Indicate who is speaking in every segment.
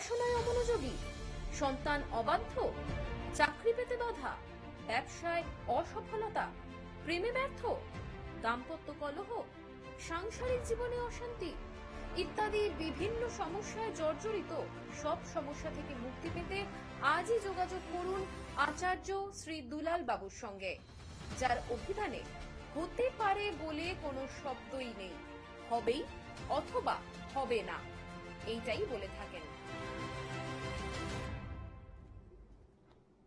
Speaker 1: পড়াশোনায় অমনোযোগী, সন্তান অবাধ্য, চাকরি পেতে বাধা, ব্যবসায় অসফলতা, প্রেমে ব্যর্থ, দাম্পত্য কলহ, সাংসারিক জীবনে অশান্তি ইত্যাদি বিভিন্ন সমস্যায় জর্জরিত সব সমস্যা থেকে মুক্তি পেতে আজই যোগাযোগ করুন আচার্য শ্রী দুলাল বাবুর সঙ্গে, যার অভিধানে হতে পারে বলে কোনো শব্দই নেই, হবেই অথবা হবে না, এইটাই বলে থাকেন।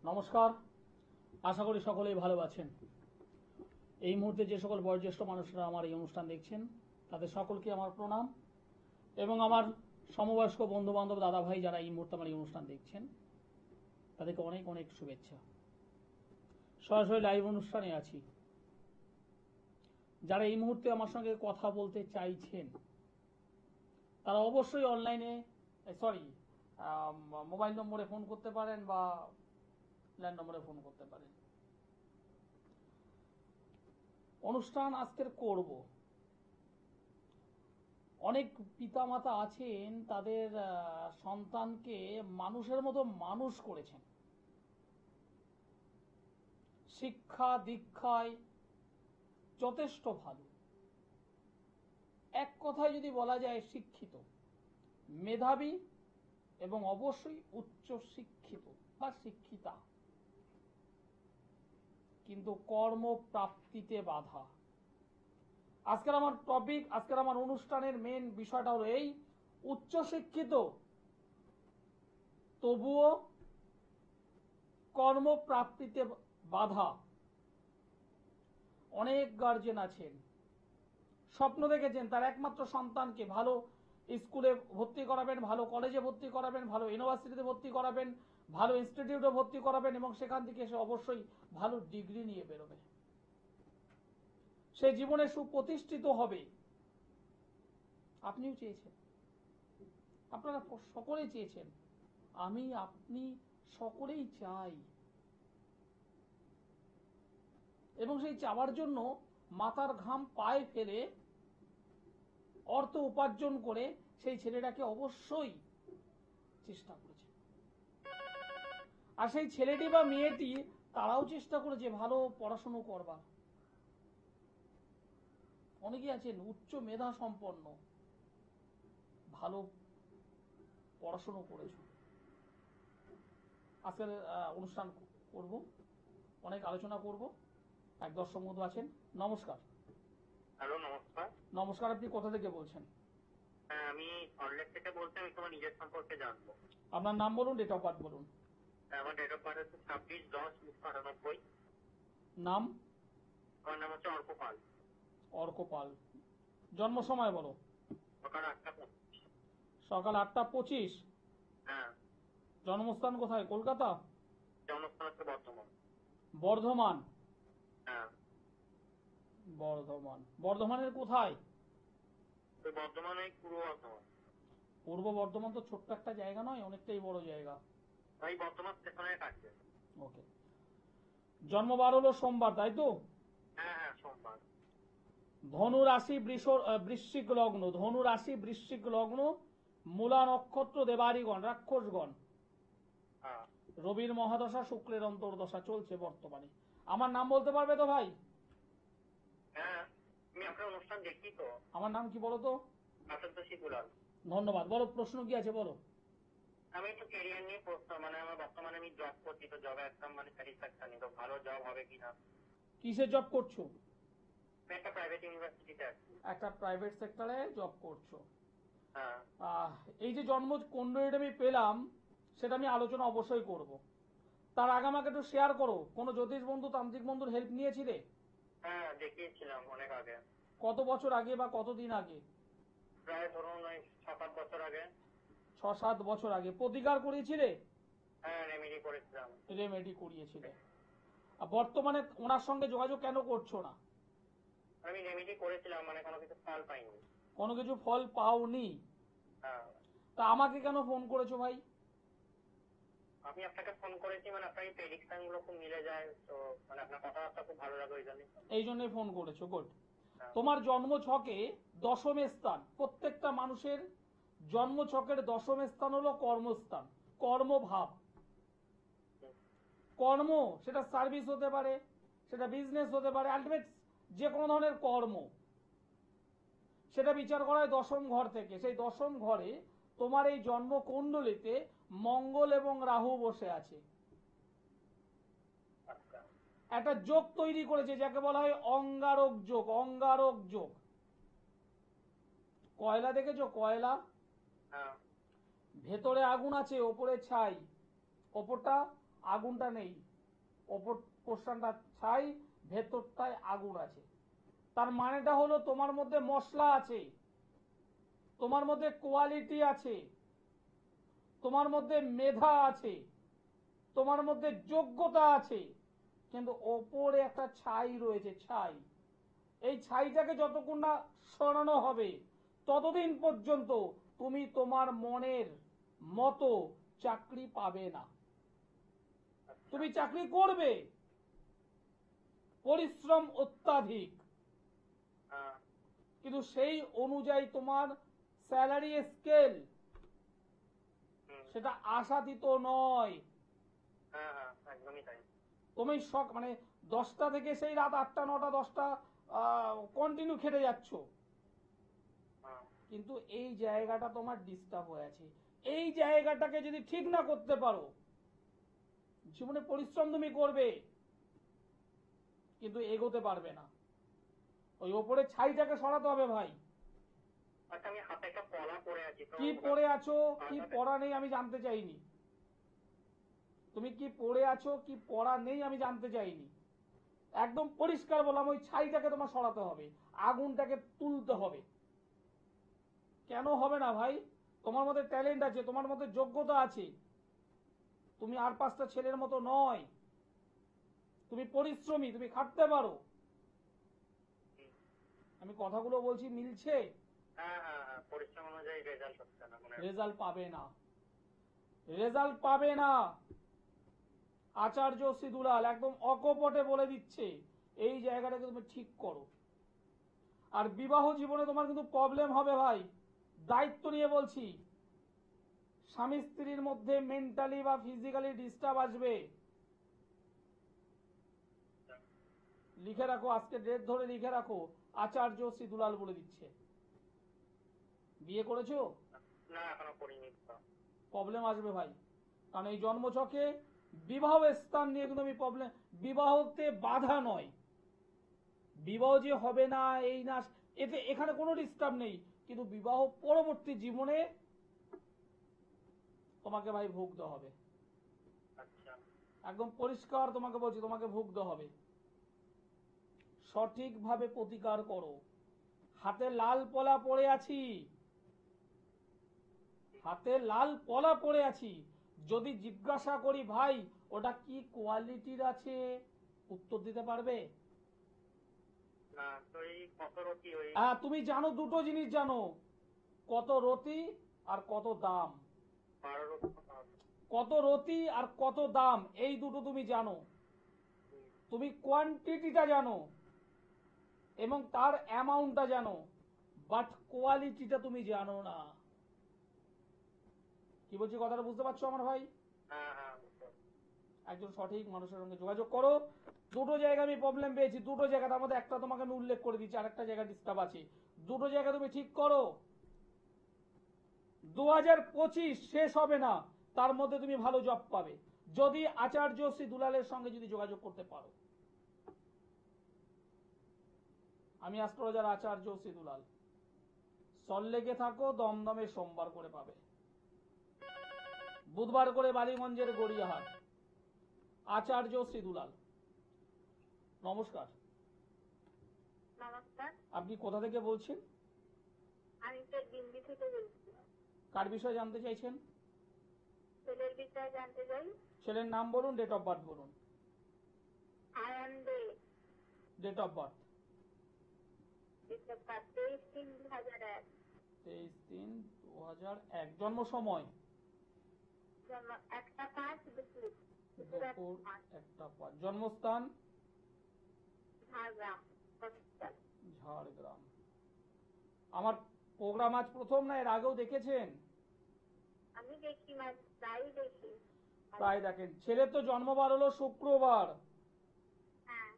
Speaker 2: নমস্কার, আশা করি সকলেই ভালো আছেন। এই মুহূর্তে যে সকল বয়োজ্যেষ্ঠ মানুষরা আমার এই অনুষ্ঠান দেখছেন তাদের সকলকে আমার প্রণাম এবং আমার সমবয়স্ক বন্ধু বান্ধব দাদা ভাই যারা এই মুহূর্তে আমার এই অনুষ্ঠান দেখছেন তাদেরকে অনেক অনেক শুভেচ্ছা। সরাসরি লাইভ অনুষ্ঠানে আছি। যারা এই মুহূর্তে আমার সঙ্গে কথা বলতে চাইছেন তারা অবশ্যই অনলাইনে মোবাইল নম্বরে ফোন করতে পারেন বা ল্যান্ড নম্বরে ফোন করতে পারেন। অনুষ্ঠান আজকের করব। অনেক পিতামাতা আছেন তাদের সন্তানকে মানুষের মতো মানুষ করেছেন, শিক্ষা দীক্ষায় যথেষ্ট ভালো, এক কথায় যদি বলা যায় শিক্ষিত, মেধাবী এবং অবশ্যই উচ্চ শিক্ষিত বা শিক্ষিতা, কিন্তু কর্মপ্রাপ্তিতে বাধা। আজকের আমার টপিক, আজকের আমার অনুষ্ঠানের মেন বিষয়টা হলো এই, উচ্চ শিক্ষিত তবুও কর্মপ্রাপ্তিতে বাধা। অনেক গার্জেন আছেন স্বপ্ন দেখেছেন তার একমাত্র সন্তানকে ভালো স্কুলে ভর্তি করাবেন, ভালো কলেজে ভর্তি করাবেন, ভালো ইউনিভার্সিটিতে ভর্তি করাবেন, ভালো ইনস্টিটিউটে ভর্তি করাবেন এবং সেখান থেকে এসে অবশ্যই ভালো ডিগ্রি নিয়ে বেরোবে, সে জীবনে সুপ্রতিষ্ঠিত হবে। আপনিও চেয়েছেন, আপনারা সকলেই চেয়েছেন, আমি আপনি সকলেই চাই এবং সেই চাওয়ার জন্য মাথার ঘাম পায়ে ফেলে অর্থ উপার্জন করে সেই ছেলেটাকে অবশ্যই চেষ্টা করেছে। আর সেই ছেলেটি বা মেয়েটি তারাও চেষ্টা করেছে ভালো পড়াশোনা করবার। অনেকে আছেন উচ্চ মেধা সম্পন্ন, ভালো পড়াশোনা করেছে। আজকের অনুষ্ঠান করব, অনেক আলোচনা করব। এক দর্শক বন্ধু আছেন। নমস্কার।
Speaker 3: হ্যালো, নমস্কার।
Speaker 2: নমস্কার, আপনি কোথা থেকে বলছেন?
Speaker 3: আমি সল্টলেক থেকে বলছি। আমি তোমার নিজের সম্পর্কে জানবো।
Speaker 2: আপনার নাম বলুন, ডেট অফ বার্থ বলুন।
Speaker 3: আমার ডেট অফ বার্থ হচ্ছে 26/10/1998।
Speaker 2: নাম?
Speaker 3: আমার নাম হচ্ছে অর্ক পাল।
Speaker 2: অর্ক পাল। জন্ম সময় বলো।
Speaker 3: সকাল 8টা 25।
Speaker 2: সকাল 8টা 25।
Speaker 3: হ্যাঁ।
Speaker 2: জন্মস্থান কোথায়? কলকাতা?
Speaker 3: জন্মস্থান হচ্ছে বর্ধমান।
Speaker 2: বর্ধমান?
Speaker 3: হ্যাঁ।
Speaker 2: বর্ধমান। বর্ধমানের কোথায়?
Speaker 3: বর্ধমানে পূর্ব বর্ধমান।
Speaker 2: পূর্ব বর্ধমান তো ছোট্ট একটা জায়গা নয়, অনেকটাই বড় জায়গা।
Speaker 3: ভাই বর্ধমান স্টেশনের কাছে।
Speaker 2: ওকে। জন্মবার হলো সোমবার, তাই তো?
Speaker 3: হ্যাঁ হ্যাঁ, সোমবার।
Speaker 2: ধনু রাশি বৃশ্চিক লগ্ন, ধনু রাশি বৃশ্চিক লগ্ন, মূলা নক্ষত্র, দেবারিগণ, রাক্ষসগণ।
Speaker 3: হ্যাঁ।
Speaker 2: রবির মহাদশা, শুক্রের অন্তর্দশা চলছে বর্তমানে। আমার নাম বলতে পারবে তো ভাই?
Speaker 3: হ্যাঁ, আমি আপনার অনুষ্ঠান দেখি তো।
Speaker 2: আমার নাম কি বলো তো?
Speaker 3: আচার্য শ্রী দুলাল।
Speaker 2: ধন্যবাদ। বলো, প্রশ্ন কি আছে বলো।
Speaker 3: আমি একটু ক্যারিয়ার নিয়ে প্রশ্ন, আমার বর্তমানে আমি জব করছি, তো জবে একদম স্যাটিসফ্যাকশন নেই, তো ভালো জব হবে কিনা।
Speaker 2: কিসের জব করছো?
Speaker 3: একটা প্রাইভেট ইউনিভার্সিটিতে আছি।
Speaker 2: একটা প্রাইভেট সেক্টরে জব করছো।
Speaker 3: হ্যাঁ।
Speaker 2: এই যে জন্ম কুণ্ডলীটা আমি পেলাম সেটা আমি আলোচনা অবশ্যই করব। তার আগে আমাকে একটু শেয়ার করো, কোনো জ্যোতিষ বন্ধু তান্ত্রিক বন্ধুর হেল্প নিয়েছিলে?
Speaker 3: হ্যাঁ, দেখিয়েছিলাম অনেক আগে।
Speaker 2: কত বছর আগে বা কতদিন আগে?
Speaker 3: প্রায় ধরুন 6-7 বছর আগে।
Speaker 2: 6-7 বছর আগে। প্রতিকার করিয়েছিলে?
Speaker 3: হ্যাঁ, রেমেডি করেছিলাম।
Speaker 2: রেমেডি করিয়েছিলে। আর বর্তমানে ওনার সঙ্গে যোগাযোগ কেন করছো না?
Speaker 3: আমি রেমেডি করেছিলাম, কোনো কিছু ফল পাইনি।
Speaker 2: কোনো কিছু ফল পাওনি?
Speaker 3: হ্যাঁ।
Speaker 2: তা আমাকে কেন ফোন করেছো ভাই?
Speaker 3: আমি আপনাকে ফোন করেছি, আপনার প্রেডিকশন গুলো খুব মিলে যায়, তো আপনার কথাবার্তা খুব ভালো লাগে, ওই জন্য।
Speaker 2: এই জন্যই ফোন করেছো। গুড। তোমার জন্ম ছকে দশমের স্থান প্রত্যেকটা মানুষের জন্মছকের দশম স্থান হলো কর্মস্থান, কর্মভাব। কর্ম সেটা সার্ভিস হতে পারে, সেটা বিজনেস হতে পারে, আলটিমেট যে কোনো ধরনের কর্ম, সেটা বিচার করা হয় দশম ঘর থেকে। সেই দশম ঘরে তোমার এই জন্মকুণ্ডলিতে মঙ্গল এবং রাহু বসে আছে,
Speaker 3: আচ্ছা।
Speaker 2: একটা যোগ তৈরি করেছে যাকে বলা হয় অঙ্গারক যোগ। অঙ্গারক যোগ, কয়লা দেখেছো? কয়লা
Speaker 3: হ্যাঁ।
Speaker 2: ভেতরে আগুন আছে, ওপরে ছাই, ওপরটা আগুনটা নেই, ওপর পোর্শনটা ছাই, ভেতরটায় আগুন আছে। তার মানেটা হলো তোমার মধ্যে মশলা আছে, তোমার মধ্যে কোয়ালিটি আছে, তোমার মধ্যে মেধা আছে, তোমার মধ্যে যোগ্যতা আছে, কিন্তু ওপরে একটা ছাই রয়েছে, ছাই। এই ছাইটাকে যতক্ষণ না সরানো হবে ততদিন পর্যন্ত তুমি তোমার মনের মতো চাকরি পাবে না। তুমি চাকরি করবে, পরিশ্রম অত্যাধিক,
Speaker 3: হ্যাঁ।
Speaker 2: কিন্তু সেই অনুযায়ী তোমার স্যালারি স্কেল সেটা আশাতীত নয়।
Speaker 3: হ্যাঁ হ্যাঁ, একদমই তাই।
Speaker 2: তুমি মানে 10টা থেকে সেই রাত 8টা 9টা 10টা কন্টিনিউ খেটে যাচ্ছ,
Speaker 3: হ্যাঁ।
Speaker 2: কিন্তু এই জায়গাটা তোমার ডিস্টার্ব হয়ে আছে। এই জায়গাটাকে যদি ঠিক না করতে পারো, জীবনে পরিশ্রম তুমি করবে কিন্তু এগোতে পারবে না। ওই ওপরে ছাইটাকে সরাতে হবে ভাই।
Speaker 3: আচ্ছা, আমি হাতে একটা পলা পরে আছি তো।
Speaker 2: কি পড়ে আছো, কি পড়া নেই আমি জানতে চাইনি। তুমি কি পড়ে আছো, কি পড়া নেই আমি জানতে চাইনি। একদম পরিষ্কার বললাম, ওই ছাইটাকে তোমার সরাতে হবে, আগুনটাকে তুলতে হবে। কেন হবে না ভাই? তোমার মধ্যে ট্যালেন্ট আছে, তোমার মধ্যে যোগ্যতা আছে, তুমি আর 5টা ছেলের মতো নয়, তুমি পরিশ্রমী, তুমি খাটতে পারো। আমি কথাগুলো বলছি মিলছে?
Speaker 3: হ্যাঁ হ্যাঁ হ্যাঁ, পরিশ্রম অনুযায়ী রেজাল্ট হচ্ছে না, মানে
Speaker 2: রেজাল্ট পাবে না, রেজাল্ট পাবে না। আচার্য শ্রী দুলাল একদম অকপটে বলে দিচ্ছে, এই জায়গাটাকে তুমি ঠিক করো। আর বিবাহ জীবনে তোমার কিন্তু প্রবলেম হবে ভাই, দায়িত্ব নিয়ে বলছি। স্বামী স্ত্রীর মধ্যে মেন্টালি বা ফিজিক্যালি ডিস্টার্ব আসবে। লিখে রাখো, আজকে ডেট ধরে লিখে রাখো, আচার্য শ্রী দুলাল বলে দিচ্ছে। বিয়ে করেছো?
Speaker 3: না, এখনো করিনি।
Speaker 2: প্রবলেম আসবে ভাই, কারণ এই জন্মছকে বিবাহ স্থান নিয়ে কিন্তু আমি প্রবলেম। বিবাহতে বাধা নয়, বিবাহ যে হবে না এই না এতে এখানে কোনো ডিস্টার্ব নেই, কিন্তু বিবাহ পরবর্তী জীবনে তোমাকে ভাই ভুগতে হবে।
Speaker 3: আচ্ছা।
Speaker 2: একদম পরিষ্কার তোমাকে বলছি, তোমাকে ভুগতে হবে। সঠিকভাবে প্রতিকার করো। হাতে লাল পলা পড়ে আছি, হাতে লাল পলা পড়ে আছি, যদি জিজ্ঞাসা করি ভাই ওটা কি কোয়ালিটির আছে, উত্তর দিতে পারবে?
Speaker 3: না, তো এই কত রতি ওই
Speaker 2: তুমি জানো দুটো জিনিস জানো, কত রতি আর কত দাম।
Speaker 3: 12 রতি।
Speaker 2: কত রতি আর কত দাম, এই দুটো তুমি জানো। তুমি কোয়ান্টিটিটা জানো এবং তার অ্যামাউন্টটা জানো, বাট কোয়ালিটিটা তুমি জানো না। কি বলছি কথাটা বুঝতে পারছো আমার ভাই?
Speaker 3: হ্যাঁ হ্যাঁ, বুঝতে পারছি।
Speaker 2: একজন সঠিক মানুষের সঙ্গে যোগাযোগ করো। দুটো জায়গায় আমি প্রবলেম পেয়েছি, দুটো জায়গা, তার মধ্যে একটা তোমাকে আমি উল্লেখ করে দিচ্ছি, আরেকটা জায়গা ডিস্টার্ব আছে। দুটো জায়গা তুমি ঠিক করো। 2025 শেষ হবে না, তার মধ্যে তুমি ভালো জব পাবে, যদি আচার্য শ্রী দুলালের সঙ্গে যদি যোগাযোগ করতে পারো। আমি অ্যাস্ট্রোলজার আচার্য শ্রী দুলাল। সল্লেকে থাকো, দমদমে সোমবার করে পাবে, বুধবার করে বালিগঞ্জের গড়িয়াহাট। আচার্য শ্রী দুলাল। নমস্কার।
Speaker 4: নমস্কার,
Speaker 2: আপনি কোথা থেকে বলছেন?
Speaker 4: আমি তো দিল্লি থেকে বলছি।
Speaker 2: কার বিষয়ে জানতে চাইছেন?
Speaker 4: ছেলের বিষয়ে জানতে চাই।
Speaker 2: ছেলের নাম বলুন, ডেট অফ বার্থ বলুন।
Speaker 4: আয়ান দে,
Speaker 2: ডেট অফ বার্থ
Speaker 4: 23/3/2001,
Speaker 2: 23/3/2001। জন্ম সময়
Speaker 4: জন্ম 1টা 5 দুপুর,
Speaker 2: দুপুর 1টা 5। জন্মস্থান
Speaker 4: ঝাড়গ্রাম হসপিটাল।
Speaker 2: ঝাড়গ্রাম। আমার প্রোগ্রাম আজ প্রথম না, এর আগেও দেখেছেন?
Speaker 4: আমি দেখি না, প্রায়ই দেখি।
Speaker 2: প্রায় দেখেন। ছেলের তো জন্মবার হলো শুক্রবার,
Speaker 4: হ্যাঁ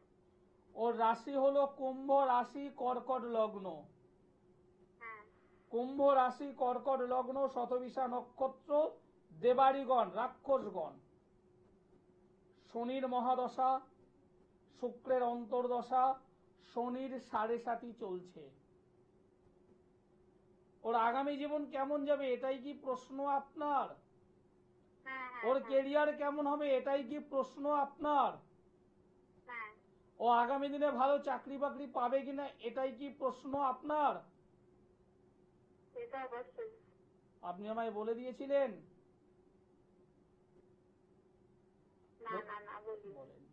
Speaker 2: ওর রাশি হলো কুম্ভ রাশি, কর্কট লগ্ন।
Speaker 4: হ্যাঁ
Speaker 2: কুম্ভ রাশি, কর্কট লগ্ন, শতবিশা নক্ষত্র, দেবাড়িগণ, রাক্ষসগণ। শনির মহাদশা, শুক্রের অন্তর্দশা, শনির 7.5 চলছে। ওর আগামী জীবন কেমন যাবে এটাই কি প্রশ্ন আপনার?
Speaker 4: হ্যাঁ
Speaker 2: ওর কেরিয়ার কেমন হবে এটাই কি প্রশ্ন আপনার?
Speaker 4: হ্যাঁ
Speaker 2: ও আগামী দিনে ভালো চাকরি বাকরি পাবে কিনা এটাই কি প্রশ্ন আপনার?
Speaker 4: সেটা অবশ্যই।
Speaker 2: আপনি আমায় বলে দিয়েছিলেন?
Speaker 4: না না না বলি।
Speaker 2: বলেননি।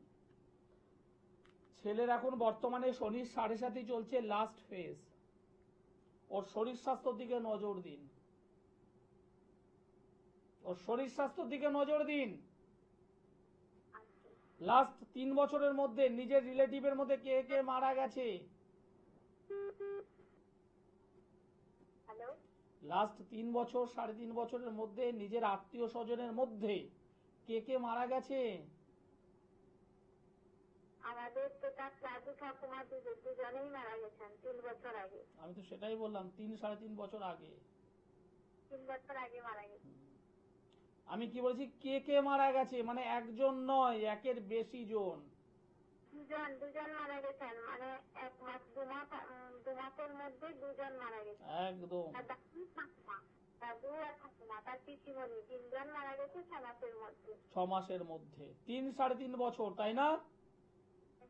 Speaker 2: ছেলের এখন বর্তমানে শনির 7.5 চলছে, লাস্ট ফেজ। ওর শরীর স্বাস্থ্যের দিকে নজর দিন, ওর শরীর স্বাস্থ্যের দিকে নজর দিন।
Speaker 4: আচ্ছা।
Speaker 2: লাস্ট 3 বছরের মধ্যে নিজের রিলেটিভের মধ্যে কে কে মারা গেছে?
Speaker 4: হ্যালো।
Speaker 2: লাস্ট 3 বছর 3.5 বছরের মধ্যে নিজের আত্মীয় স্বজনের মধ্যে কে কে মারা গেছে?
Speaker 4: আমাদের তো তার দাদু ঠাকুমা দুজনেই মারা গেছেন 3 বছর আগে।
Speaker 2: আমি তো সেটাই বললাম, 3-3.5 বছর আগে।
Speaker 4: 3 বছর আগে মারা গেছে।
Speaker 2: আমি কি বলছি, কে কে মারা গেছে, মানে একজন নয়, একের বেশি জন।
Speaker 4: দুজন মারা গেছেন, মানে 1 মাস 2 মাসের মধ্যে 2জন মারা গেছে।
Speaker 2: একদম।
Speaker 4: আর দাদু ঠাকুমা, দাদু আর ঠাকুমা তার পিসিমণি 3জন মারা গেছে 6 মাসের মধ্যে।
Speaker 2: 6 মাসের মধ্যে 3-3.5 বছর, তাই না?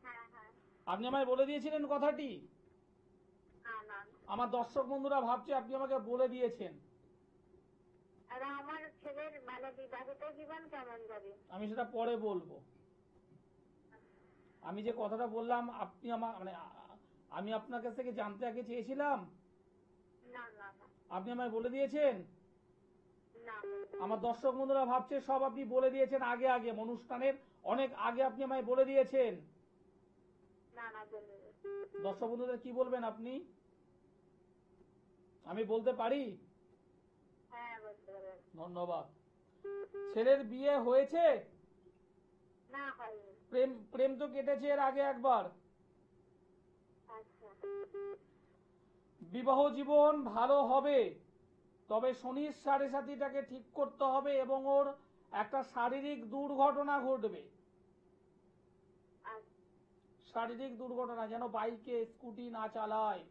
Speaker 4: হ্যাঁ হ্যাঁ।
Speaker 2: আপনি আমায় বলে দিয়েছিলেন কথাটি?
Speaker 4: না না।
Speaker 2: আমার দর্শক বন্ধুরা ভাবছে আপনি আমাকে বলে দিয়েছেন।
Speaker 4: আর আমার ছেলের মানে বিবাহিত জীবন কেমন যাবে?
Speaker 2: আমি সেটা পরে বলবো। আমি যে কথাটা বললাম আপনি আমার মানে আমি আপনার কাছ থেকে জানতে আগে চেয়েছিলাম,
Speaker 4: না না না
Speaker 2: আপনি আমায় বলে দিয়েছেন।
Speaker 4: না।
Speaker 2: আমার দর্শক বন্ধুরা ভাবছে সব আপনি বলে দিয়েছেন আগে আগে, অনুষ্ঠানের অনেক আগে আপনি আমায় বলে দিয়েছেন।
Speaker 4: না না বলবে।
Speaker 2: দর্শক বন্ধুদের কি বলবেন আপনি? আমি বলতে পারি?
Speaker 4: হ্যাঁ বলতে পারবেন।
Speaker 2: ধন্যবাদ। ছেলের বিয়ে হয়েছে?
Speaker 4: না হয়নি।
Speaker 2: প্রেম প্রেম তো কেটেছে এর আগে একবার।
Speaker 4: আচ্ছা।
Speaker 2: বিবাহ জীবন ভালো হবে, তবে শনির 7.5টাকে ঠিক করতে হবে এবং ওর একটা শারীরিক দুর্ঘটনা ঘটবে।
Speaker 4: আচ্ছা।
Speaker 2: শারীরিক দুর্ঘটনা, যেন বাইকে স্কুটি না চালায়,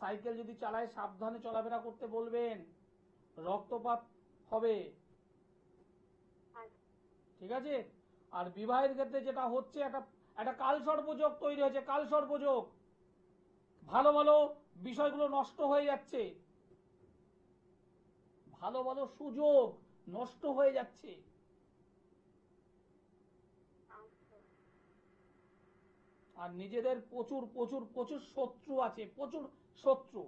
Speaker 2: সাইকেল যদি চালায় সাবধানে চলাফেরা করতে বলবেন, রক্তপাত হবে।
Speaker 4: আচ্ছা।
Speaker 2: ঠিক আছে? আর বিবাহের ক্ষেত্রে যেটা হচ্ছে, একটা কালসর্পযোগ তৈরি হয়েছে, কালসর্পযোগ। ভালো ভালো বিষয়গুলো নষ্ট হয়ে যাচ্ছে, ভালো ভালো সুযোগ নষ্ট হয়ে যাচ্ছে।
Speaker 4: আচ্ছা।
Speaker 2: আর নিজেদের প্রচুর প্রচুর প্রচুর শত্রু আছে, প্রচুর শত্রু,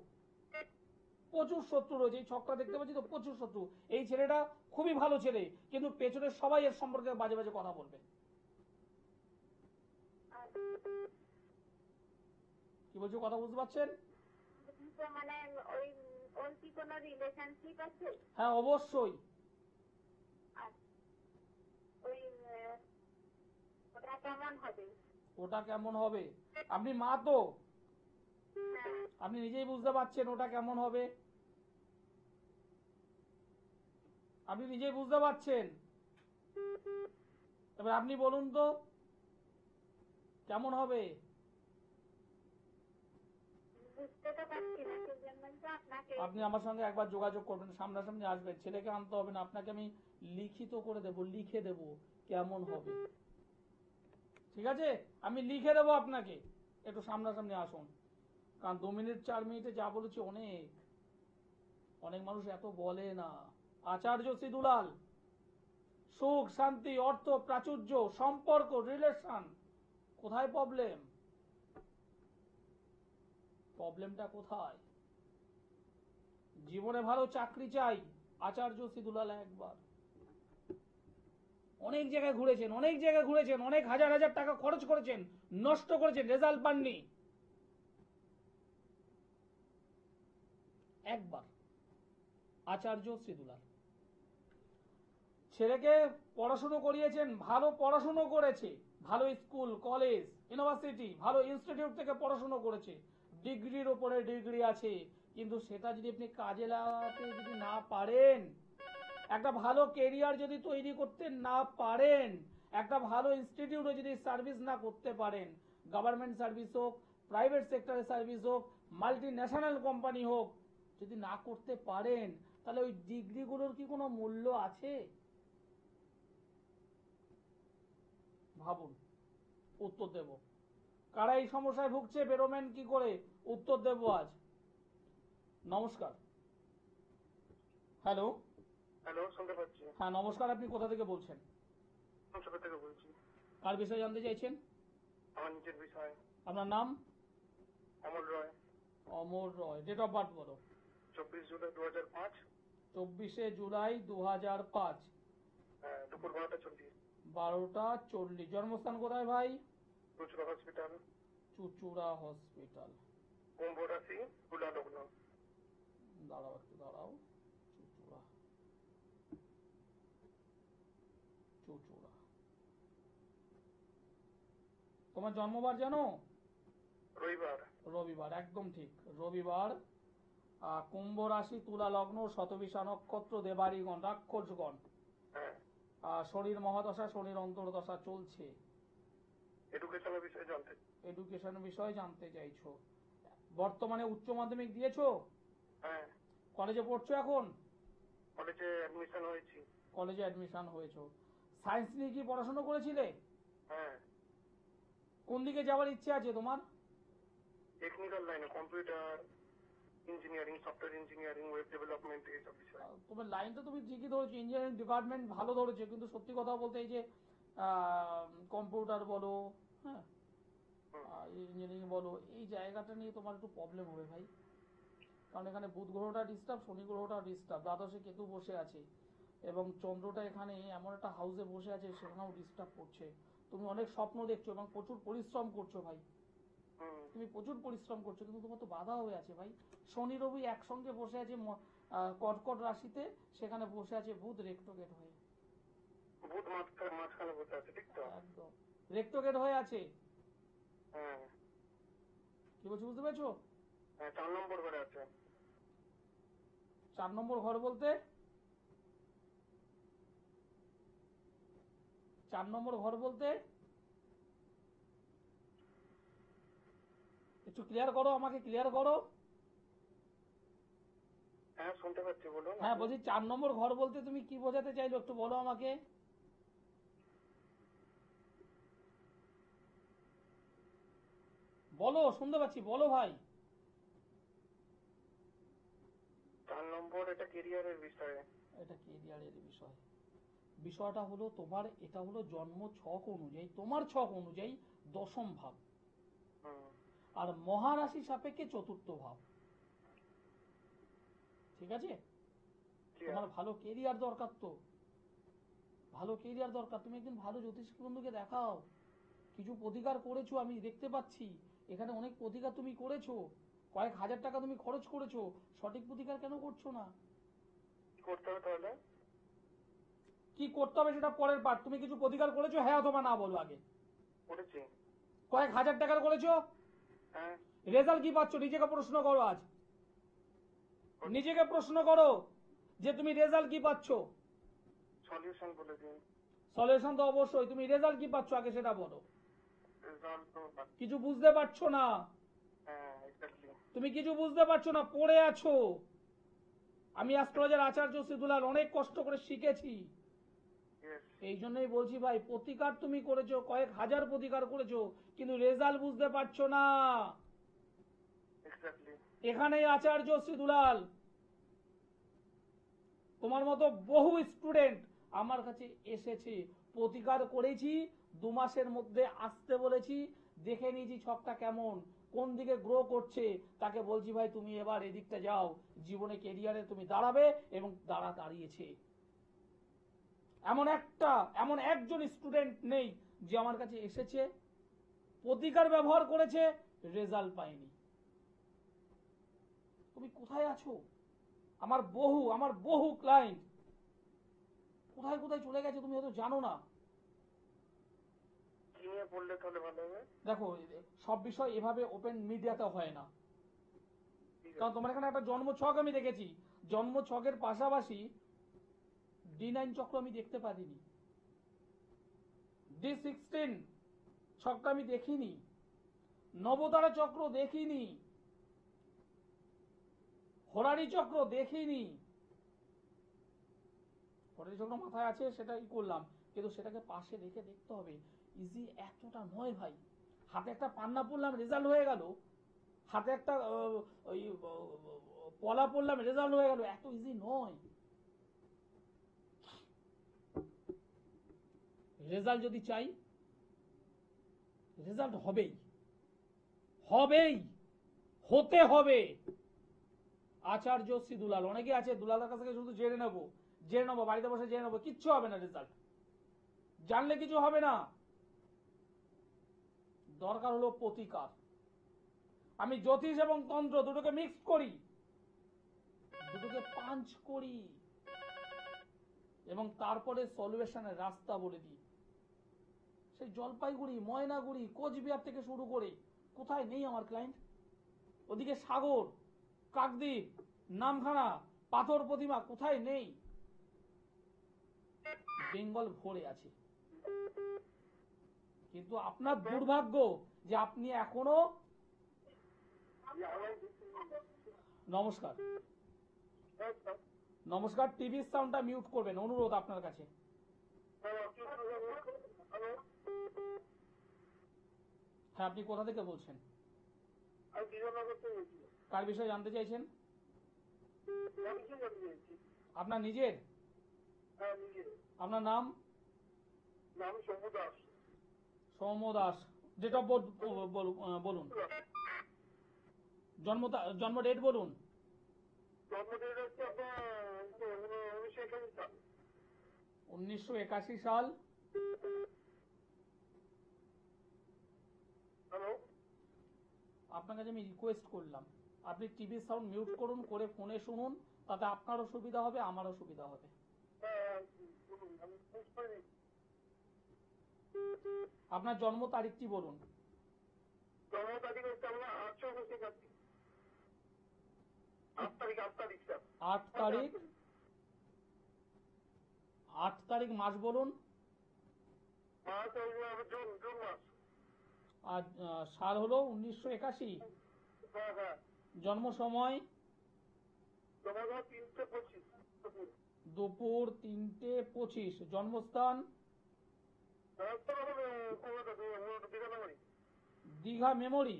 Speaker 2: প্রচুর শত্রু রয়েছে। এই ছকটা দেখতে পাচ্ছি তো, প্রচুর শত্রু। এই ছেলেটা খুবই ভালো ছেলে, কিন্তু পেছনে সবাই এর সম্পর্কে বাজে বাজে কথা বলবে। কি বলছো, কথা বুঝতে পারছেন?
Speaker 4: তো মানে ওই ওর কি কোনো রিলেশনশিপ আছে?
Speaker 2: হ্যাঁ অবশ্যই।
Speaker 4: আর ওই ওটা কেমন হবে?
Speaker 2: ওটা কেমন হবে, আপনি মা তো,
Speaker 4: হ্যাঁ।
Speaker 2: আপনি নিজেই বুঝতে পারছেন ওটা কেমন হবে। আপনি নিজেই বুঝতে পারছেন। তবে আপনি বলুন তো কেমন হবে?
Speaker 4: বুঝতে তো পারছি না, সেজন্যই তো আপনাকে।
Speaker 2: আপনি আমার সঙ্গে একবার যোগাযোগ করবেন, সামনাসামনি আসবেন। ছেলেকে আনতে হবে না, আপনাকে আমি লিখিত করে দেব, লিখে দেব কেমন হবে। ঠিক আছে? আমি লিখে দেবো আপনাকে, একটু সামনাসামনি আসুন। কারণ 2 মিনিট 4 মিনিটে যা বলেছি অনেক, অনেক মানুষ এত বলে না। আচার্য সিদুলাল, সুখ শান্তি অর্থ প্রাচুর্য সম্পর্ক রিলেশন, কোথায় প্রবলেম? প্রবলেমটা কোথায়? জীবনে ভালো চাকরি চাই, আচার্য সিদুলাল একবার। অনেক জায়গায় ঘুরেছেন, অনেক জায়গায় ঘুরেছেন, অনেক হাজার হাজার টাকা খরচ করেছেন, নষ্ট করেছেন, রেজাল্ট পাননি। একবার, আচার্য শ্রীদুলাল। ছেলেকে পড়াশুনো করিয়েছেন, ভালো পড়াশুনো করেছে, ভালো স্কুল, কলেজ, ইউনিভার্সিটি, ভালো ইনস্টিটিউট থেকে পড়াশুনো করেছে, ডিগ্রির উপরে ডিগ্রি আছে, কিন্তু সেটা যদি আপনি কাজে লাগাতে যদি না পারেন, একটা ভালো কেরিয়ার যদি তৈরি করতে না পারেন, একটা ভালো ইনস্টিটিউটে যদি সার্ভিস না করতে পারেন, গভর্নমেন্ট সার্ভিস হোক, প্রাইভেট সেক্টরের সার্ভিস হোক, মাল্টি ন্যাশনাল কোম্পানি হোক, যদি না করতে পারেন, তাহলে ওই ডিগ্রিগুলোর কি কোনো মূল্য আছে? ভাবুন, উত্তর দেব। কারা এই সমস্যায় ভুগছে, বেরোবেন কি করে, উত্তর দেব আজ। নমস্কার। হ্যালো।
Speaker 3: হ্যালো, শুনতে পাচ্ছি।
Speaker 2: হ্যাঁ নমস্কার, আপনি কোথা থেকে বলছেন?
Speaker 3: ছোট থেকে বলছি।
Speaker 2: কার বিষয়ে জানতে চাইছেন?
Speaker 3: আমার নিজের বিষয়।
Speaker 2: আপনার নাম?
Speaker 3: অমর রয়।
Speaker 2: অমর রয়। ডেট অফ বার্থ বলো।
Speaker 3: 24 জুলাই 2005।
Speaker 2: 24শে জুলাই 2005।
Speaker 3: দুপুর 12:40।
Speaker 2: 12:40। জন্মস্থান কোথায় ভাই?
Speaker 3: চুচুড়া হসপিটাল।
Speaker 2: চুচুড়া হসপিটাল।
Speaker 3: কুম্ভ রাশি, তুলা লগ্ন।
Speaker 2: দাঁড়াও একটু দাঁড়াও। চুচুড়া, চুচুড়া। তোমার জন্মবার জানো?
Speaker 3: রবিবার।
Speaker 2: রবিবার, একদম ঠিক, রবিবার। কুম্ভ রাশি, তুলা লগ্ন, শতবিশা নক্ষত্র, দেবাড়িগণ, রাক্ষসগণ।
Speaker 3: হ্যাঁ।
Speaker 2: শনির মহাদশা, শনির অন্তর্দশা চলছে।
Speaker 3: এডুকেশনের বিষয়ে জানতে।
Speaker 2: এডুকেশন বিষয়ে জানতে চাইছো। বর্তমানে উচ্চ মাধ্যমিক দিয়েছো?
Speaker 3: হ্যাঁ।
Speaker 2: কলেজে পড়ছো এখন?
Speaker 3: কলেজে অ্যাডমিশন হয়েছি।
Speaker 2: কলেজে অ্যাডমিশন হয়েছো। সায়েন্স নিয়ে কি পড়াশোনা করেছিলে?
Speaker 3: হ্যাঁ।
Speaker 2: কোন দিকে যাওয়ার ইচ্ছে আছে তোমার?
Speaker 3: টেকনিক্যাল লাইনে, computer engineering, software engineering, web development, এইসব বিষয়।
Speaker 2: তোমার লাইনটা তুমি ঠিকই ধরেছো, ইঞ্জিনিয়ারিং ডিপার্টমেন্ট ভালো ধরেছো, কিন্তু সত্যি কথা বলতে এই যে কম্পিউটার বলো, হ্যাঁ, ইঞ্জিনিয়ারিং বলো, এই জায়গাটা নিয়ে তোমার একটু প্রবলেম হবে ভাই। কারণ এখানে বুধ গ্রহটা ডিস্টার্ব, শনি গ্রহটা ডিস্টার্ব, দ্বাদশে কেতু বসে আছে, এবং চন্দ্রটা এখানে এমন একটা হাউসে বসে আছে, সেখানেও ডিস্টার্ব করছে। তুমি অনেক স্বপ্ন দেখছো এবং প্রচুর পরিশ্রম করছো ভাই, তুমি প্রচুর পরিশ্রম করছো, কিন্তু তোমার তো বাধা হয়ে আছে ভাই। শনি রবি একসঙ্গে বসে আছে কর্কট রাশিতে, সেখানে বসে আছে বুধ রেক্টোগেট হয়ে।
Speaker 3: বুধ মাঝখানে বসে আছে, ঠিক তো?
Speaker 2: একদম রেক্টোগেট হয়ে আছে।
Speaker 3: হ্যাঁ।
Speaker 2: কি বলছো, বুঝতে পেরেছো?
Speaker 3: 4 নম্বর ঘরে আছে।
Speaker 2: 4 নম্বর ঘর বলতে? 4 নম্বর ঘর বলতে একটু ক্লিয়ার করো, আমাকে ক্লিয়ার করো।
Speaker 3: হ্যাঁ, শুনতে পাচ্ছি, বলুন।
Speaker 2: হ্যাঁ বলছি 4 নম্বর ঘর বলতে তুমি কি বোঝাতে চাইলো, একটু বলো আমাকে। বলো, শুনতে পাচ্ছি, বলো ভাই।
Speaker 3: 4 নম্বর এটা কেরিয়ারের বিষয়ে।
Speaker 2: এটা কেরিয়ারের বিষয়। বিষয়টা হলো তোমার, এটা হলো জন্ম ছক অনুযায়ী, তোমার ছক অনুযায়ী দশম ভাব, আর মহারাশি সাপেক্ষে চতুর্থ ভাব। ঠিক আছে? তোমার ভালো কেরিয়ার দরকার, তো ভালো কেরিয়ার দরকার। তুমি একদিন ভালো জ্যোতিষ বন্ধুকে দেখাও। কিছু প্রতিকার করেছো, আমি দেখতে পাচ্ছি এখানে অনেক প্রতিকার তুমি করেছো, কয়েক হাজার টাকা তুমি খরচ করেছো, সঠিক প্রতিকার কেন করছো না?
Speaker 3: করতে হবে তাহলে।
Speaker 2: কি করতে হবে সেটা পরের পার্ট। তুমি কিছু প্রতিকার করেছো, হ্যাঁ অথবা না বলো আগে।
Speaker 3: করেছি।
Speaker 2: কয়েক হাজার টাকার করেছো?
Speaker 3: হ্যাঁ।
Speaker 2: রেজাল্ট কি পাচ্ছ? নিজেকে প্রশ্ন করো আজ, নিজেকে প্রশ্ন করো যে তুমি রেজাল্ট কি পাচ্ছ।
Speaker 3: সলিউশন বলে দিন।
Speaker 2: সলিউশন তো অবশ্যই, তুমি রেজাল্ট কি পাচ্ছ আগে সেটা বলো।
Speaker 3: রেজাল্ট তো
Speaker 2: কিছু বুঝতে পারছো না,
Speaker 3: হ্যাঁ এক্স্যাক্টলি।
Speaker 2: তুমি কিছু বুঝতে পারছো না, পড়ে আছো। আমি অ্যাস্ট্রোলজার আচার্য শ্রীদুলাল অনেক কষ্ট করে শিখেছি, এই জন্যই বলছি ভাই, প্রতিকার তুমি করেছো, কয়েক হাজার প্রতিকার করেছো, কিন্তু রেজাল্ট বুঝতে পারছো না।
Speaker 3: এক্স্যাক্টলি।
Speaker 2: এখানেই আচার্য শ্রীদুলাল, তোমার মতো বহু স্টুডেন্ট আমার কাছে এসেছে, প্রতিকার করেছি, 2 মাসের মধ্যে আসতে বলেছি, দেখে নিয়েছি ছকটা কেমন, কোন দিকে গ্রো করছে, তাকে বলছি ভাই তুমি এবার এদিকটা যাও, জীবনে কেরিয়ারে তুমি দাঁড়াবে, এবং দাঁড়িয়েছে। এমন একজন স্টুডেন্ট নেই যে আমার কাছে এসেছে, প্রতিকার ব্যবহার করেছে, রেজাল্ট পায়নি। তুমি কোথায় আছো? আমার বহু ক্লায়েন্ট কোথায় কোথায় চলে গেছে তুমি হয়তো জানো না।
Speaker 3: কি নিয়ে বললে তাহলে ভালো হবে?
Speaker 2: দেখো, সব বিষয় এভাবে ওপেন মিডিয়াতে হয় না, কারণ তোমার এখানে একটা জন্মছক আমি দেখেছি, জন্মছকের পাশাপাশি D9 চক্র আমি দেখতে পারিনি, D16 ছকটা আমি দেখিনি, নবতারা চক্র দেখিনি, হরারি চক্র দেখিনি। হরারি চক্র মাথায় আছে সেটাই করলাম, কিন্তু সেটাকে পাশে রেখে দেখতে হবে। ইজি এতটা নয় ভাই। হাতে একটা পান্না পড়লাম, রেজাল্ট হয়ে গেল, হাতে একটা পলা পড়লাম, রেজাল্ট হয়ে গেল, এত ইজি নয়। রেজাল্ট যদি চাই, রেজাল্ট হবেই, হতে হবে। আচার্য শ্রী দুলাল, অনেকে আছে দুলালের কাছ থেকে শুধু জেনে নেবো, বাড়িতে বসে জেনে নেবো, কিচ্ছু হবে না। রেজাল্ট জানলে কিছু হবে না, দরকার হলো প্রতিকার। আমি জ্যোতিষ এবং তন্ত্র দুটোকে মিক্স করি, দুটোকে পাঞ্চ করি, এবং তারপরে সলিউশনের রাস্তা বলে দিই। সেই জলপাইগুড়ি, ময়নাগুড়ি, কোচবিহার থেকে শুরু করে কোথায় নেই আমার ক্লায়েন্ট। ওদিকে সাগর, কাকদ্বীপ, নামখানা, পাথর প্রতিমা, কোথায় নেই। বেঙ্গল ভরে আছে। কিন্তু আপনার দুর্ভাগ্য যে আপনি এখনো, নমস্কার নমস্কার, টিভির সাউন্ডটা মিউট করবেন, অনুরোধ আপনার কাছে। হ্যাঁ, আপনি কোথা থেকে বলছেন? কার বিষয়ে জানতে চাইছেন? আপনার নিজের? আপনার নাম? Soumya Das. Date of birth বলুন, জন্ম ডেট বলুন। 1981 সাল। আপনার কাছে আমি রিকোয়েস্ট করলাম, আপনি টিভির সাউন্ড মিউট করুন, করে ফোনে শুনুন, তাতে আপনারও সুবিধা হবে, আমারও সুবিধা হবে। আপনার জন্ম তারিখটি বলুন। 8 তারিখ মাস বলুন। আর সাল হলো 1981। জন্ম সময় দুপুর 3:25। জন্মস্থান দীঘা মেমোরি,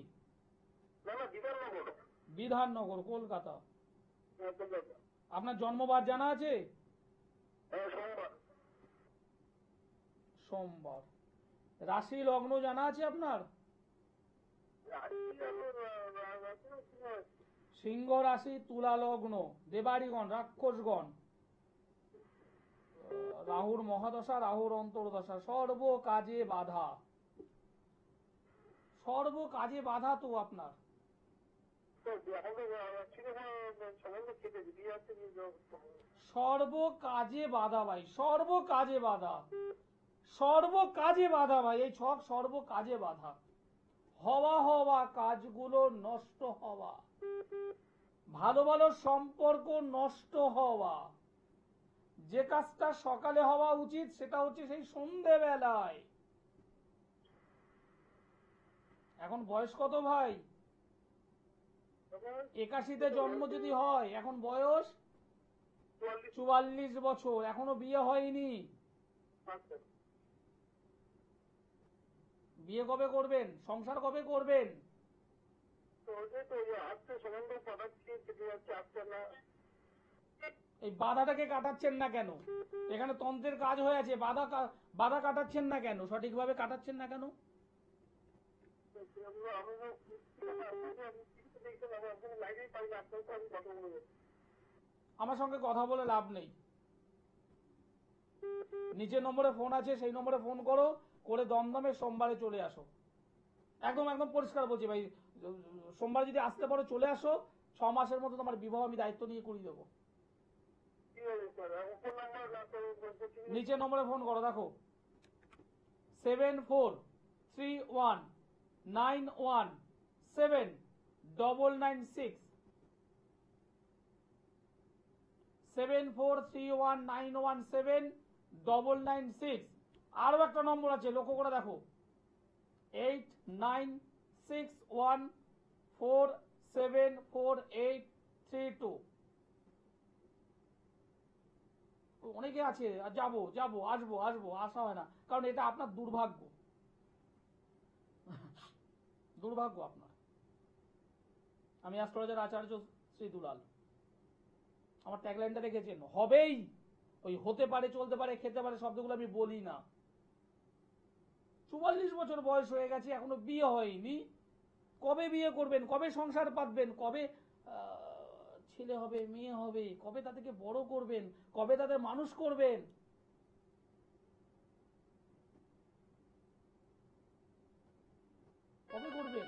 Speaker 2: বিধাননগর, কলকাতা। আপনার জন্মবার জানা আছে? সোমবার। রাশি লগ্ন জানা আছে আপনার? সিংহ রাশি, তুলা লগ্ন, দেবাড়িগণ, রাক্ষসগণ, রাহুর মহাদশা, রাহুর অন্তর্দশা, সর্ব কাজে বাধা, সর্ব কাজে বাধা। তো আপনার সর্ব কাজে বাধা ভাই, সর্ব কাজে বাধা, সর্ব কাজে বাধা ভাই। এই ছক সর্ব কাজে বাধা। হওয়া কাজগুলো নষ্ট হওয়া, ভালো ভালো সম্পর্ক নষ্ট হওয়া, যে কাজটা সকালে হওয়া উচিত সেটা হচ্ছে সেই সন্ধে বেলায়। এখন বয়স কত ভাই? 81-তে জন্ম যদি হয়, এখন বয়স 44 বছর, এখনো বিয়ে হয়নি। বিয়ে কবে করবেন? সংসার কবে করবেন? এই বাধাটাকে কাটাচ্ছেন না কেন? এখানে তন্ত্রের কাজ হয়ে আছে, বাধা কাটাচ্ছেন না কেন? সঠিকভাবে কাটাচ্ছেন না কেন? আমার সঙ্গে কথা বলে লাভ নেই। নিচের নম্বরে ফোন আছে, সেই নম্বরে ফোন করো, করে দমদমে সোমবারে চলে আসো। একদম একদম পরিষ্কার বলছি ভাই, সোমবার যদি আসতে পারো চলে আসো। 6 মাসের মতো তোমার বিবাহ আমি দায়িত্ব নিয়ে করিয়ে দেবো। নিচে নম্বরে ফোন করো, দেখো 7431917996 7431917996। আরো একটা নম্বর আছে, লক্ষ্য করে দেখো 8961474832। অনেকে আছে যাবো যাবো আসবো আসবো, আসা হয় না, কারণ এটা আপনার দুর্ভাগ্য, দুর্ভাগ্য আপনার। আমি অ্যাস্ট্রোলজার আচার্য শ্রী দুলাল। আমার ট্যাগলাইনটা দেখেছেন, হবেই, ওই হতে পারে, চলতে পারে, খেতে পারে শব্দগুলো আমি বলি না। 44 বছর বয়স হয়ে গেছে, এখনো বিয়ে হয়নি। কবে বিয়ে করবেন, কবে সংসার পাতবেন, কবে ছেলে হবে, মেয়ে হবে, কবে তাদেরকে বড় করবেন, কবে তাদের মানুষ করবেন? কবে করবেন?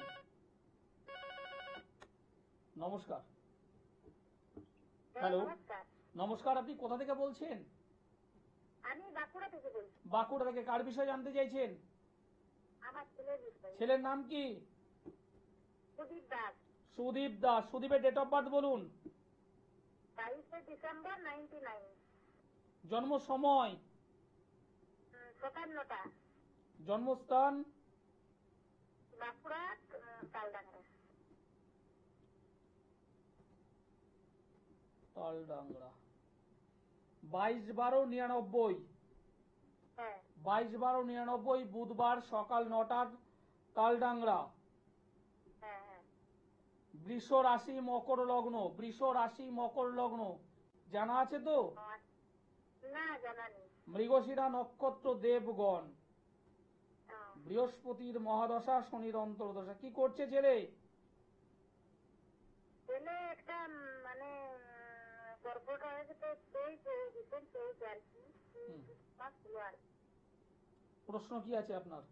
Speaker 2: নমস্কার। হ্যালো,
Speaker 4: নমস্কার,
Speaker 2: নমস্কার। আপনি কোথা থেকে বলছেন?
Speaker 4: আমি বাঁকুড়া থেকে বলছি।
Speaker 2: বাঁকুড়া থেকে। কার বিষয়ে জানতে চাইছেন?
Speaker 4: আমার ছেলের বিষয়ে।
Speaker 2: ছেলের নাম কি?
Speaker 4: সুদীপ দাস।
Speaker 2: সুদীপ দাস। সুদীপের ডেট অফ বার্থ বলুন।
Speaker 4: 22 ডিসেম্বর 99।
Speaker 2: জন্ম সময়?
Speaker 4: 57টা।
Speaker 2: জন্মস্থান?
Speaker 4: বাঁকুড়া তালডাংরা।
Speaker 2: তালডাংরা। 22/12/99।
Speaker 4: হ্যাঁ
Speaker 2: 22/12/99 বুধবার সকাল 9টার, তালডাংরা।
Speaker 4: হ্যাঁ হ্যাঁ।
Speaker 2: বৃষ রাশি মকর লগ্ন। বৃষ রাশি মকর লগ্ন জানা আছে তো?
Speaker 4: না জানা নেই।
Speaker 2: মৃগশিরা নক্ষত্র, দেবগণ।
Speaker 4: ও,
Speaker 2: বৃহস্পতির মহাদশা, শনির অন্তর্দশা। কি করছে ছেলে?
Speaker 4: ছেলে একটা মানে গর্ভটা হয়েছে তো সেই দিতেন সেই আর কি মাস হলো আর কি।
Speaker 2: প্রশ্ন কি আছে আপনার?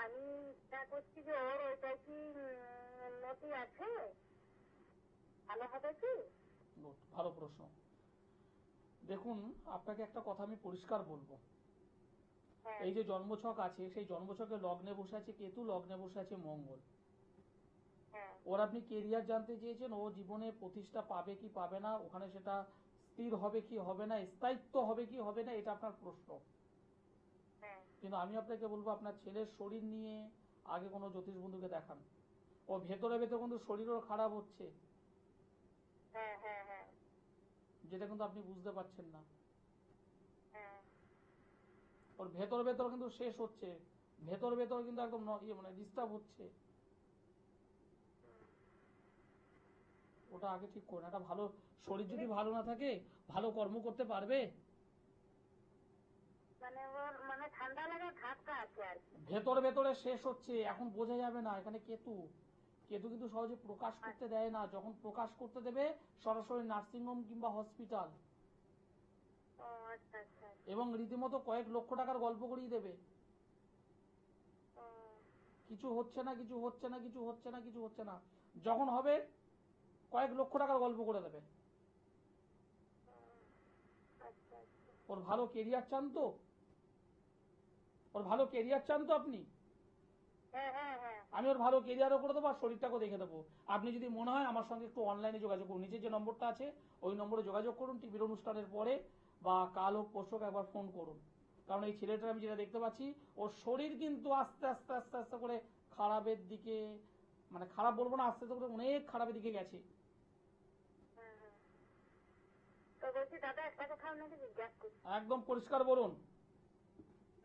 Speaker 4: আমি ইচ্ছা করছি যে ওর ওইটা কি উন্নতি আছে, ভালো হবে কি?
Speaker 2: Good, ভালো প্রশ্ন। দেখুন, আপনাকে একটা কথা আমি পরিষ্কার বলবো।
Speaker 4: হ্যাঁ
Speaker 2: এই যে জন্মছক আছে, সেই জন্মছকে লগ্নে বসে আছে কেতু, লগ্নে বসে আছে মঙ্গল।
Speaker 4: হ্যাঁ
Speaker 2: ওর আপনি কেরিয়ার জানতে চেয়েছেন, ও জীবনে প্রতিষ্ঠা পাবে কি পাবে না, ওখানে সেটা স্থির হবে কি হবে না, স্থায়িত্ব হবে কি হবে না, এটা আপনার প্রশ্ন।
Speaker 4: হ্যাঁ
Speaker 2: কিন্তু আমি আপনাকে বলবো, আপনার ছেলের শরীর নিয়ে আগে কোনো জ্যোতিষ বন্ধুকে দেখান। ও ভেতরে ভেতরে কিন্তু শরীরও খারাপ হচ্ছে,
Speaker 4: হ্যাঁ হ্যাঁ হ্যাঁ
Speaker 2: যেটা কিন্তু আপনি বুঝতে পারছেন না।
Speaker 4: হ্যাঁ।
Speaker 2: ওর ভেতর ভেতর কিন্তু শেষ হচ্ছে, ভেতর ভেতর কিন্তু একদম মানে ডিস্টার্ব হচ্ছে। ওটা আগে ঠিক করুন। একটা ভালো শরীর যদি ভালো না থাকে, ভালো কর্ম করতে পারবে?
Speaker 4: মানে ওর মানে ঠান্ডা লাগা ধাক্কা আছে আর কি।
Speaker 2: ভেতর ভেতরে শেষ হচ্ছে, এখন বোঝা যাবে না। এখানে কেতু, কেতু কিন্তু সহজে প্রকাশ করতে দেয় না। যখন প্রকাশ করতে দেবে, সরাসরি নার্সিংহোম কিংবা হসপিটাল,
Speaker 4: ও আচ্ছা আচ্ছা।
Speaker 2: এবং রীতিমতো কয়েক লক্ষ টাকার গল্প করিয়ে দেবে।
Speaker 4: ও
Speaker 2: কিছু হচ্ছে না, কিছু হচ্ছে না, কিছু হচ্ছে না, কিছু হচ্ছে না, যখন হবে কয়েক লক্ষ টাকার গল্প করে দেবে।
Speaker 4: আচ্ছা আচ্ছা।
Speaker 2: ওর ভালো কেরিয়ার চান তো? ওর ভালো কেরিয়ার চান তো আপনি?
Speaker 4: হ্যাঁ হ্যাঁ হ্যাঁ
Speaker 2: আমি ওর ভালো কেরিয়ারও করে দেবো, আর শরীরটাকেও দেখে দেবো। আপনি যদি মনে হয়, আমার সঙ্গে একটু অনলাইনে যোগাযোগ করুন। নিচে যে নম্বরটা আছে, ওই নম্বরে যোগাযোগ করুন। টিভির অনুষ্ঠানের পরে বা কাল হোক পরশু হোক, একবার ফোন করুন। কারণ এই ছেলেটার আমি যেটা দেখতে পাচ্ছি, ওর শরীর কিন্তু আস্তে আস্তে আস্তে আস্তে করে খারাপের দিকে, মানে খারাপ বলবো না, আস্তে আস্তে করে অনেক খারাপের দিকে গেছে।
Speaker 4: হ্যাঁ হ্যাঁ। তো বলছি দাদা একটা কথা আপনাকে জিজ্ঞাসা করছি।
Speaker 2: একদম পরিষ্কার বলুন।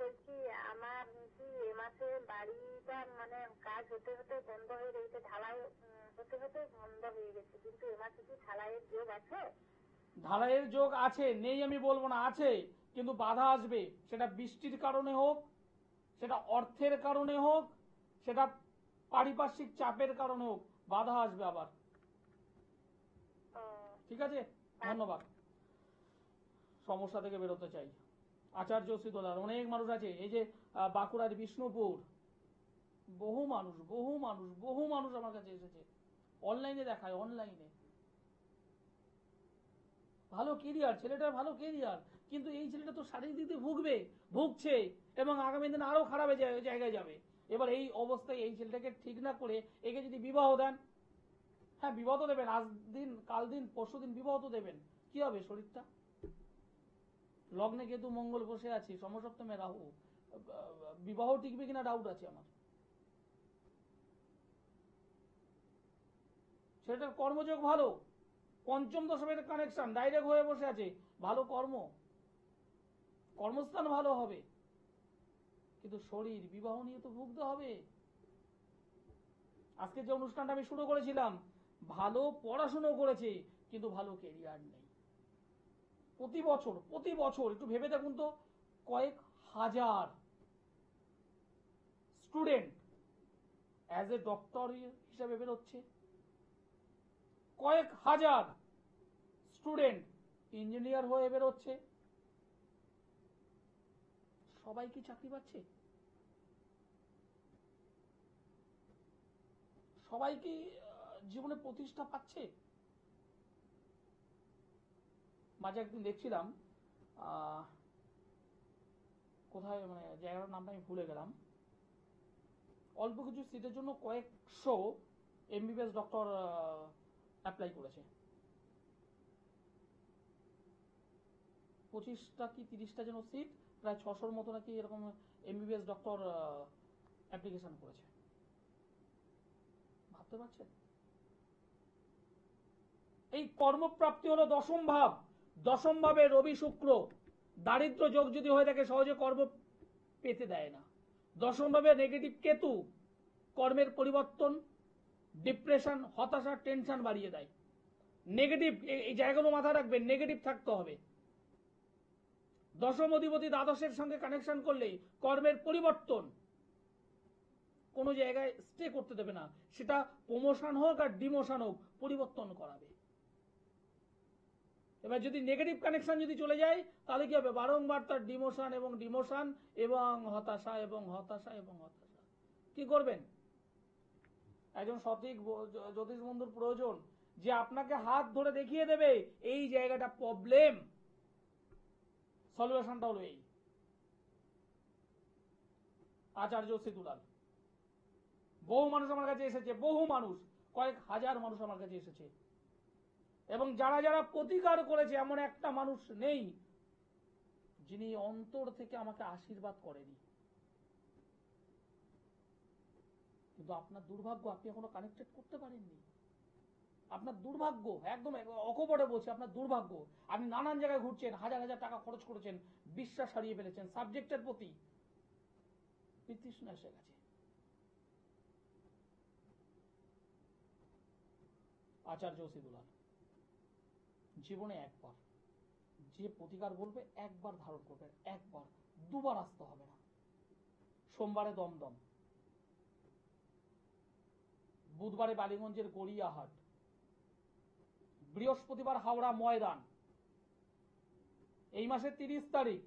Speaker 4: বলছি আমার কি এ মাসে বাড়িটা মানে কাজ হতে হতে বন্ধ হয়ে গেছে, ঢালাই হতে হতে বন্ধ হয়ে গেছে, কিন্তু এ মাসে কি ঢালাইয়ের যোগ আছে?
Speaker 2: ঢালাইয়ের যোগ আছে, নেই আমি বলবো না, আছে, কিন্তু বাধা আসবে। সেটা বৃষ্টির কারণে হোক, সেটা অর্থের কারণে হোক, সেটা পারিপার্শ্বিক চাপের কারণে হোক, বাধা আসবে আবার।
Speaker 4: ও
Speaker 2: ঠিক আছে, ধন্যবাদ। সমস্যা থেকে বেরোতে চাই। আচার্য শ্রীদোলার অনেক মানুষ আছে। এই যে বাঁকুড়ার বিষ্ণুপুর, বহু মানুষ বহু মানুষ বহু মানুষ আমার কাছে এসেছে, অনলাইনে দেখায়, অনলাইনে। ভালো কেরিয়ার, ছেলেটার ভালো কেরিয়ার, কিন্তু এই ছেলেটা তো শারীরিক দিক দিয়ে ভুগছে এবং আগামী দিনে আরো খারাপ জায়গায় যাবে। এবার এই অবস্থায় এই ছেলেটাকে ঠিক না করে একে যদি বিবাহ দেন, হ্যাঁ বিবাহ তো দেবেন, আজ দিন কাল দিন পরশু দিন বিবাহ তো দেবেন, কি হবে শরীরটা? লগ্নে কেতু মঙ্গল বসে আছে, সমসপ্তমে রাহু, বিবাহ টিকবে কিনা ডাউট আছে আমার। সেটার কর্মযোগ ভালো, পঞ্চম দশমের কানেকশন ডাইরেক্ট হয়ে বসে আছে, ভালো কর্মস্থান ভালো হবে, কিন্তু শরীর বিবাহ নিয়ে তো ভুগতে হবে। আজকে যে অনুষ্ঠানটা আমি শুরু করেছিলাম, ভালো পড়াশুনো করেছে কিন্তু ভালো কেরিয়ার নেই। প্রতি বছর একটু ভেবে দেখুন তো, কয়েক হাজার স্টুডেন্ট অ্যাজ এ ডক্টর হিসাবে বেরোচ্ছে, কয়েক হাজার স্টুডেন্ট ইঞ্জিনিয়ার হয়ে বেরোচ্ছে। সবাই কি চাকরি পাচ্ছে? সবাই কি জীবনে প্রতিষ্ঠা পাচ্ছে? মাঝে একদিন দেখছিলাম, কোথায় মানে জায়গাটার নামটা আমি ভুলে গেলাম, অল্প কিছু সিটের জন্য কয়েকশো এমবিবিএস ডক্টর অ্যাপ্লাই করেছে। 25টা কি 30টা যেন সিট, প্রায় 600-র মতো নাকি এরকম এমবিবিএস ডক্টর অ্যাপ্লিকেশন করেছে। ভাবতে পারছেন? এই কর্মপ্রাপ্তি হলো দশম ভাবে রবি শুক্র, দারিদ্র যোগ যদি হয়ে থাকে সহজে কর্ম পেতে দেয় না। দশম ভাবে নেগেটিভ কেতু, কর্মের পরিবর্তন, ডিপ্রেশন, হতাশা, টেনশন বাড়িয়ে দেয়। নেগেটিভ, এই জায়গাগুলো মাথায় রাখবেন, নেগেটিভ থাকতে হবে। দশম অধিপতি দ্বাদশের সঙ্গে কানেকশন করলে কর্মের পরিবর্তন, কোনো জায়গায় স্টে করতে দেবে না, সেটা প্রমোশন হোক আর ডিমোশন হোক, পরিবর্তন করাবে। এবার যদি নেগেটিভ কানেকশন যদি চলে যায় তাহলে কি হবে? বারংবার তার ডিমোশন এবং হতাশা এবং হতাশা এবং হতাশা। কি করবেন? একজন সঠিক জ্যোতিষ বন্ধুর প্রয়োজন, যে আপনাকে হাত ধরে দেখিয়ে দেবে এই জায়গাটা প্রবলেম, সলিউশনটা হলো এই। আচার্য সিদুলাল, বহু মানুষ আমার কাছে এসেছে, কয়েক হাজার মানুষ আমার কাছে এসেছে, এবং যারা যারা প্রতিকার করেছে এমন একটা মানুষ নেই যিনি অন্তর থেকে আমাকে আশীর্বাদ করেনি। কিন্তু আপনার দুর্ভাগ্য, আপনি এখনো কানেক্টেড করতে পারেননি। আপনার দুর্ভাগ্য, একদম অকপটে বলছি, আপনার দুর্ভাগ্য। আপনি নানান জায়গায় ঘুরছেন, হাজার হাজার টাকা খরচ করেছেন, বিশ্বাস হারিয়ে ফেলেছেন, সাবজেক্টের প্রতি বিতৃষ্ণা এসে গেছে। আচার্য সিদুলাল, জীবনে একবার যে প্রতিকার বলবে একবার ধারণ করবেন, একবার, দুবার আসতে হবে না। সোমবারে দমদম, বুধবারে বালিগঞ্জের গড়িয়াহাট, বৃহস্পতিবার হাওড়া ময়দান, এই মাসের 30 তারিখ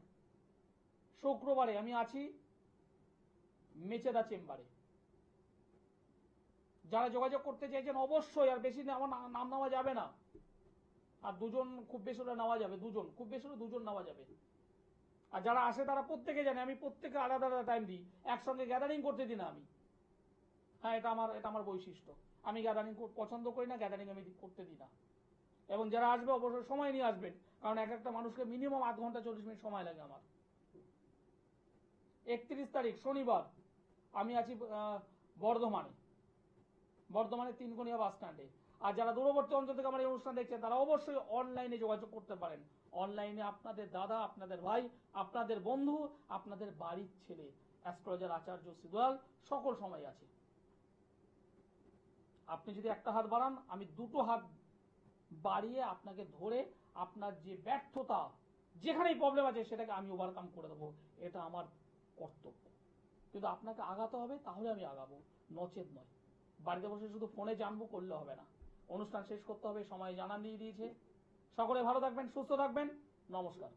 Speaker 2: শুক্রবারে আমি আছি মেচেদা চেম্বারে। যারা যোগাযোগ করতে চাইছেন অবশ্যই, আর বেশি আমার নাম নেওয়া যাবে না, আর দুজন খুব বেশি হলে নেওয়া যাবে, খুব বেশি হলে দুজন নেওয়া যাবে। আর যারা আসে তারা প্রত্যেকে জানে আমি প্রত্যেকে আলাদা আলাদা টাইম দিই, একসঙ্গে গ্যাদারিং করতে দিই না আমি। হ্যাঁ, এটা আমার বৈশিষ্ট্য, আমি গ্যাদারিং পছন্দ করি না, গ্যাদারিং আমি করতে দিই না। এবং যারা আসবে অবশ্যই সময় নিয়ে আসবেন, কারণ এক একটা মানুষকে মিনিমাম 8 ঘন্টা 40 মিনিট সময় লাগে আমার। 31 তারিখ শনিবার আমি আছি বর্ধমানে 3 বাস স্ট্যান্ডে। আর যারা দূরবর্তী অঞ্চল থেকে আমার এই অনুষ্ঠান দেখছেন তারা অবশ্যই অনলাইনে যোগাযোগ করতে পারেন। অনলাইনে আপনাদের দাদা, আপনাদের ভাই, আপনাদের বন্ধু, আপনাদের বাড়ির ছেলে অ্যাস্ট্রোলজার আচার্য সিদুলাল সকল সময় আছে। আপনি যদি একটা হাত বাড়ান, আমি 2টো হাত বাড়িয়ে আপনাকে ধরে আপনার যে ব্যর্থতা, যেখানেই প্রবলেম আছে সেটাকে আমি ওভারকাম করে দেবো, এটা আমার কর্তব্য। কিন্তু আপনাকে আগাতে হবে, তাহলে আমি আগাবো, নচেত নয়। বাড়িতে বসে শুধু ফোনে জানবো করলে হবে না, অনুষ্ঠান শেষ করতে হবে, সময় জানান দিয়ে দিয়েছে। সকলে ভালো থাকবেন, সুস্থ থাকবেন, নমস্কার।